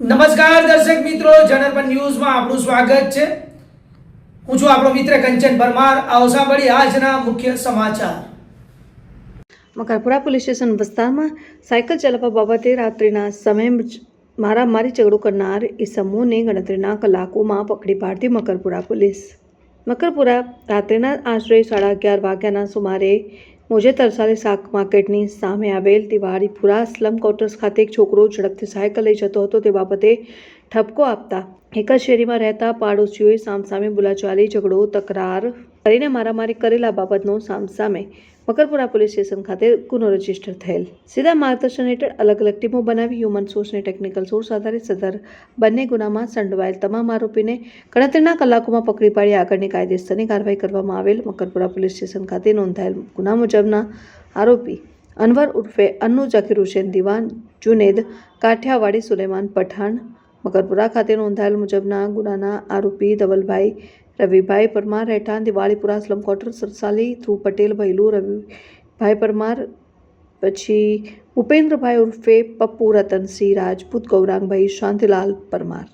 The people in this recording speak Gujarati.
નમસ્કાર દર્શક મિત્રો, જનરપન ન્યૂઝમાં આપનું સ્વાગત છે. હું છું આપણો મિત્ર કંચન પરમાર. આવો સાંભળીએ આજના મુખ્ય સમાચાર. મકરપુરા પોલીસ સ્ટેશન વિસ્તારમાં સાયકલ ચલાવવા બાબતે રાત્રિના સમયે મારામારી ઝઘડો કરનાર ઈસમોને ગણતરીના કલાકોમાં પકડી પાડતી મકરપુરા પોલીસ. મકરપુરા રાત્રિના આશરે 11:30 વાગ્યાના સુમારે મોજે તરસાલી શાક માર્કેટની સામે આવેલ દિવાળીપુરા સ્લમ ક્વાર્ટર્સ ખાતે એક છોકરો ઝડપથી સાયકલ લઈ જતો હતો. તે બાબતે ઠપકો આપતા એક જ શેરીમાં રહેતા પાડોશીઓએ સામસામે બોલાચાલી ઝઘડો તકરાર કરીને મારામારી કરેલા બાબતનો સામસામે મકરપુરા પોલીસ સ્ટેશન ખાતે ગુનો રજીસ્ટર થયેલ. સીધા માર્ગદર્શન હેઠળ અલગ અલગ ટીમો બનાવી હ્યુમન સોર્સ અને ટેકનિકલ સોર્સ આધારિત સદર બંને ગુનામાં સંડોવાયેલ તમામ આરોપીને ગણતરીના કલાકોમાં પકડી પાડી આગળની કાયદેસરની કાર્યવાહી કરવામાં આવેલ. મકરપુરા પોલીસ સ્ટેશન ખાતે નોંધાયેલ ગુના મુજબના આરોપી અનવર ઉર્ફે અન્નુ ઝકીર હુસેન દિવાન, જુનેદ કાઠિયાવાડી, સુલેમાન પઠાણ. મકરપુરા ખાતે નોંધાયેલ મુજબના ગુનાના આરોપી ધવલભાઈ રવિભાઈ પરમાર, રહેઠાણ દિવાળીપુરા સ્લમ ક્વાર્ટર, સરસાલી, ધ્રુવ પટેલ ભૈલું, રવિભાઈ પરમાર, પછી ભૂપેન્દ્રભાઈ ઉર્ફે પપ્પુ, રતનસિંહ રાજપૂત, ગૌરાંગભાઈ શાંતિલાલ પરમાર.